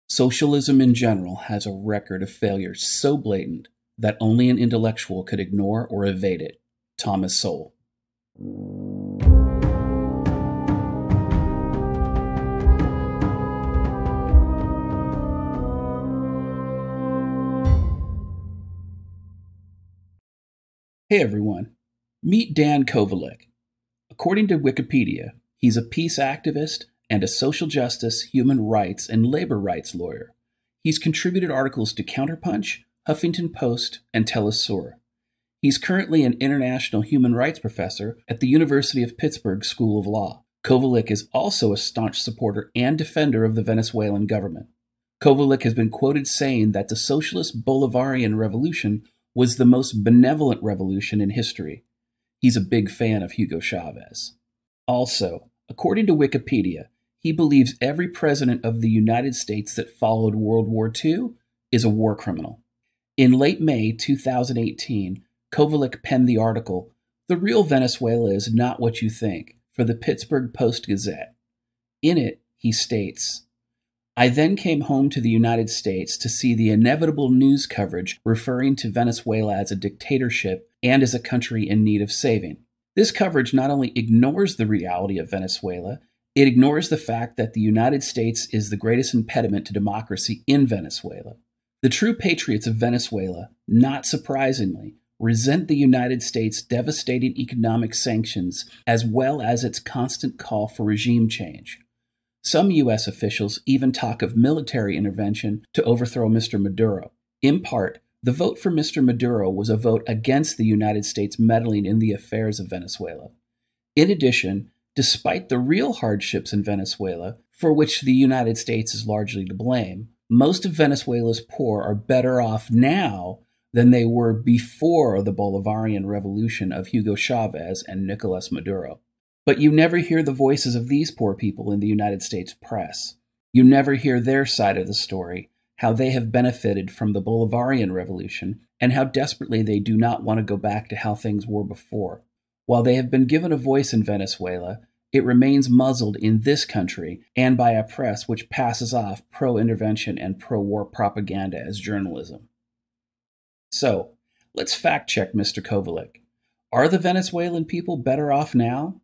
Socialism in general has a record of failure so blatant that only an intellectual could ignore or evade it. Thomas Sowell. Hey everyone, meet Dan Kovalik. According to Wikipedia, he's a peace activist and a social justice, human rights, and labor rights lawyer. He's contributed articles to Counterpunch, Huffington Post, and Telesur. He's currently an international human rights professor at the University of Pittsburgh School of Law. Kovalik is also a staunch supporter and defender of the Venezuelan government. Kovalik has been quoted saying that the socialist Bolivarian revolution was the most benevolent revolution in history. He's a big fan of Hugo Chavez. Also, according to Wikipedia, he believes every president of the United States that followed World War II is a war criminal. In late May 2018, Kovalik penned the article, "The Real Venezuela is Not What You Think," for the Pittsburgh Post-Gazette. In it, he states, "I then came home to the United States to see the inevitable news coverage referring to Venezuela as a dictatorship and as a country in need of saving. This coverage not only ignores the reality of Venezuela, it ignores the fact that the United States is the greatest impediment to democracy in Venezuela. The true patriots of Venezuela, not surprisingly, resent the United States' devastating economic sanctions as well as its constant call for regime change. Some U.S. officials even talk of military intervention to overthrow Mr. Maduro. In part, the vote for Mr. Maduro was a vote against the United States meddling in the affairs of Venezuela. In addition, despite the real hardships in Venezuela, for which the United States is largely to blame, most of Venezuela's poor are better off now than they were before the Bolivarian revolution of Hugo Chavez and Nicolas Maduro. But you never hear the voices of these poor people in the United States press. You never hear their side of the story, how they have benefited from the Bolivarian revolution, and how desperately they do not want to go back to how things were before. While they have been given a voice in Venezuela, it remains muzzled in this country and by a press which passes off pro-intervention and pro-war propaganda as journalism." So, let's fact-check Mr. Kovalik. Are the Venezuelan people better off now?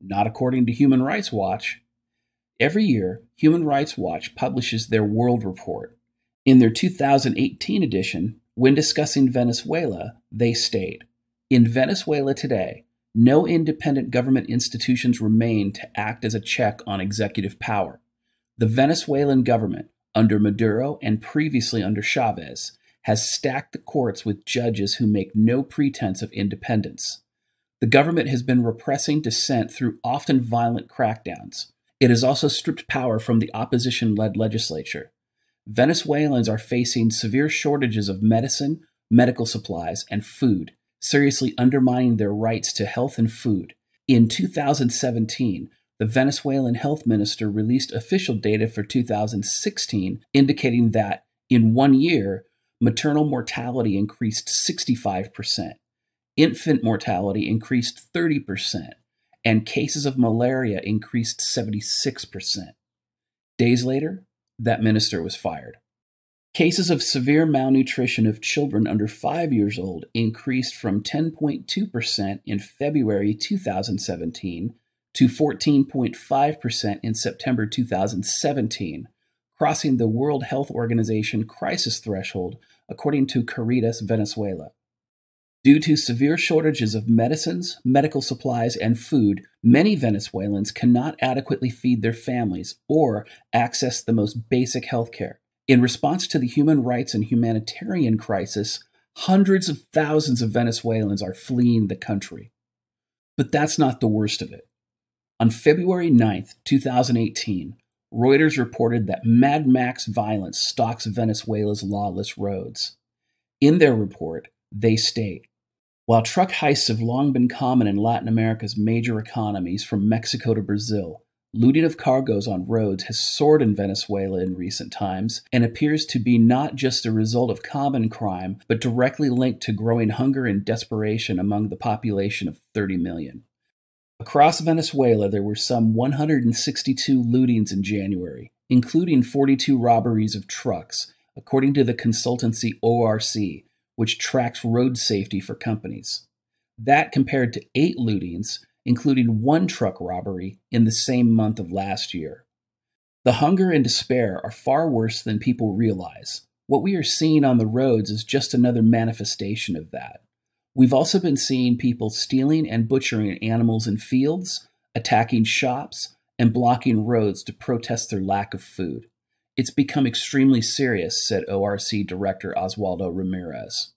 Not according to Human Rights Watch. Every year, Human Rights Watch publishes their World Report. In their 2018 edition, when discussing Venezuela, they state, "In Venezuela today, no independent government institutions remain to act as a check on executive power. The Venezuelan government, under Maduro and previously under Chavez, has stacked the courts with judges who make no pretense of independence. The government has been repressing dissent through often violent crackdowns. It has also stripped power from the opposition-led legislature. Venezuelans are facing severe shortages of medicine, medical supplies, and food, seriously undermining their rights to health and food. In 2017, the Venezuelan health minister released official data for 2016 indicating that, in 1 year, maternal mortality increased 65%, infant mortality increased 30%, and cases of malaria increased 76%. Days later, that minister was fired. Cases of severe malnutrition of children under 5 years old increased from 10.2% in February 2017 to 14.5% in September 2017, crossing the World Health Organization crisis threshold, according to Caritas Venezuela. Due to severe shortages of medicines, medical supplies, and food, many Venezuelans cannot adequately feed their families or access the most basic health care. In response to the human rights and humanitarian crisis, hundreds of thousands of Venezuelans are fleeing the country. But that's not the worst of it. On February 9th, 2018, Reuters reported that Mad Max violence stalks Venezuela's lawless roads. In their report, they state, "While truck heists have long been common in Latin America's major economies from Mexico to Brazil, looting of cargoes on roads has soared in Venezuela in recent times and appears to be not just a result of common crime, but directly linked to growing hunger and desperation among the population of 30 million. Across Venezuela, there were some 162 lootings in January, including 42 robberies of trucks, according to the consultancy ORC, which tracks road safety for companies. That compared to 8 lootings, including 1 truck robbery, in the same month of last year. The hunger and despair are far worse than people realize. What we are seeing on the roads is just another manifestation of that. We've also been seeing people stealing and butchering animals in fields, attacking shops, and blocking roads to protest their lack of food. It's become extremely serious, said ORC Director Oswaldo Ramirez.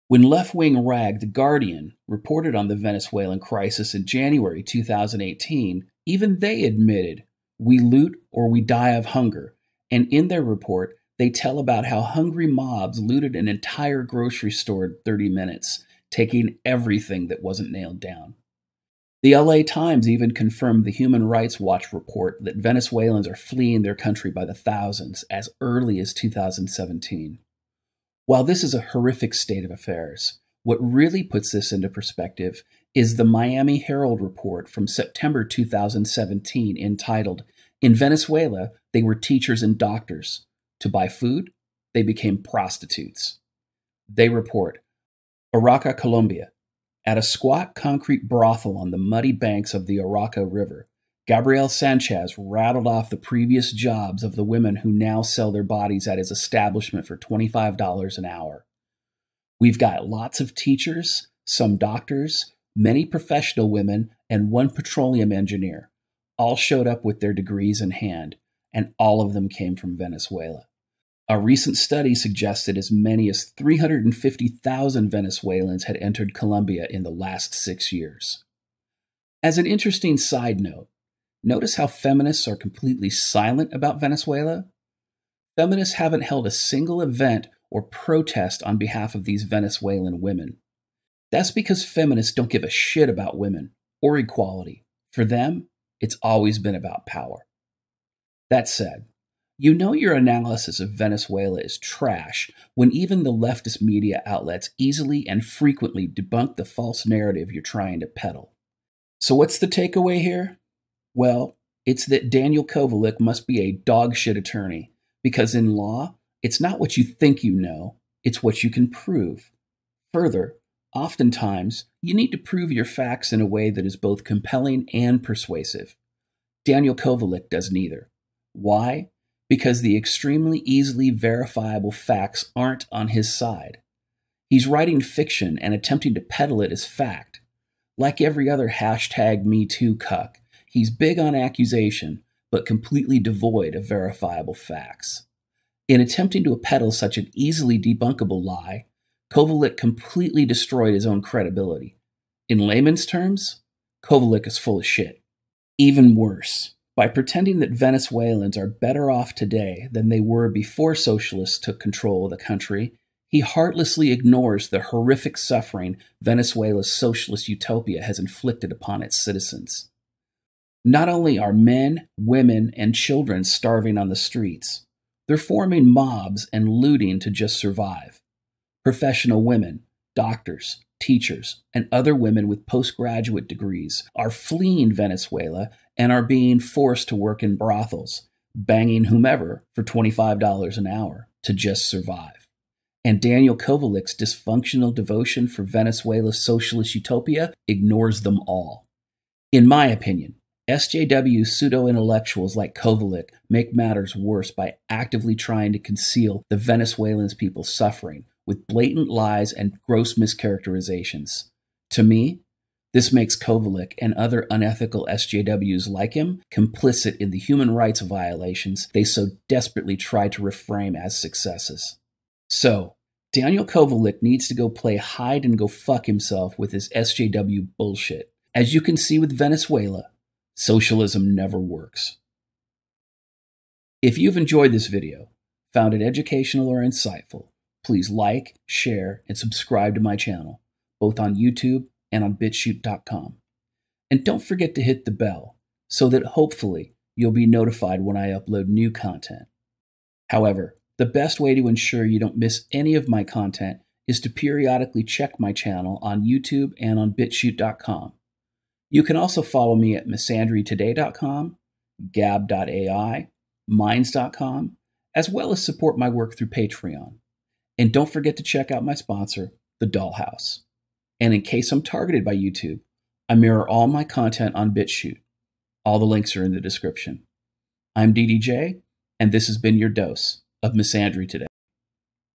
When left-wing rag The Guardian reported on the Venezuelan crisis in January 2018, even they admitted, "We loot or we die of hunger," and in their report, they tell about how hungry mobs looted an entire grocery store in 30 minutes, taking everything that wasn't nailed down. The LA Times even confirmed the Human Rights Watch report that Venezuelans are fleeing their country by the thousands as early as 2017. While this is a horrific state of affairs, what really puts this into perspective is the Miami Herald report from September 2017 entitled, "In Venezuela, they were teachers and doctors. To buy food, they became prostitutes." They report, Arauca, Colombia. At a squat concrete brothel on the muddy banks of the Arauca River, Gabriel Sanchez rattled off the previous jobs of the women who now sell their bodies at his establishment for $25 an hour. "We've got lots of teachers, some doctors, many professional women, and 1 petroleum engineer. All showed up with their degrees in hand, and all of them came from Venezuela." A recent study suggested as many as 350,000 Venezuelans had entered Colombia in the last 6 years. As an interesting side note, notice how feminists are completely silent about Venezuela? Feminists haven't held a single event or protest on behalf of these Venezuelan women. That's because feminists don't give a shit about women or equality. For them, it's always been about power. That said, you know your analysis of Venezuela is trash when even the leftist media outlets easily and frequently debunk the false narrative you're trying to peddle. So what's the takeaway here? Well, it's that Daniel Kovalik must be a dogshit attorney, because in law, it's not what you think you know, it's what you can prove. Further, oftentimes, you need to prove your facts in a way that is both compelling and persuasive. Daniel Kovalik does neither. Why? Because the extremely easily verifiable facts aren't on his side. He's writing fiction and attempting to peddle it as fact. Like every other #MeToo cuck, he's big on accusation, but completely devoid of verifiable facts. In attempting to peddle such an easily debunkable lie, Kovalik completely destroyed his own credibility. In layman's terms, Kovalik is full of shit. Even worse, by pretending that Venezuelans are better off today than they were before socialists took control of the country, he heartlessly ignores the horrific suffering Venezuela's socialist utopia has inflicted upon its citizens. Not only are men, women, and children starving on the streets, they're forming mobs and looting to just survive. Professional women, doctors, teachers, and other women with postgraduate degrees are fleeing Venezuela and are being forced to work in brothels, banging whomever for $25 an hour to just survive. And Daniel Kovalik's dysfunctional devotion for Venezuela's socialist utopia ignores them all. In my opinion, SJW pseudo-intellectuals like Kovalik make matters worse by actively trying to conceal the Venezuelan people's suffering with blatant lies and gross mischaracterizations. To me, this makes Kovalik and other unethical SJWs like him complicit in the human rights violations they so desperately try to reframe as successes. So, Daniel Kovalik needs to go play hide and go fuck himself with his SJW bullshit. As you can see with Venezuela, socialism never works. If you've enjoyed this video, found it educational or insightful, please like, share, and subscribe to my channel, both on YouTube and on Bitchute.com. And don't forget to hit the bell so that hopefully you'll be notified when I upload new content. However, the best way to ensure you don't miss any of my content is to periodically check my channel on YouTube and on Bitchute.com. You can also follow me at misandrytoday.com, gab.ai, minds.com, as well as support my work through Patreon. And don't forget to check out my sponsor, The Dollhouse. And in case I'm targeted by YouTube, I mirror all my content on Bitchute. All the links are in the description. I'm DDJ, and this has been your dose of misandry today.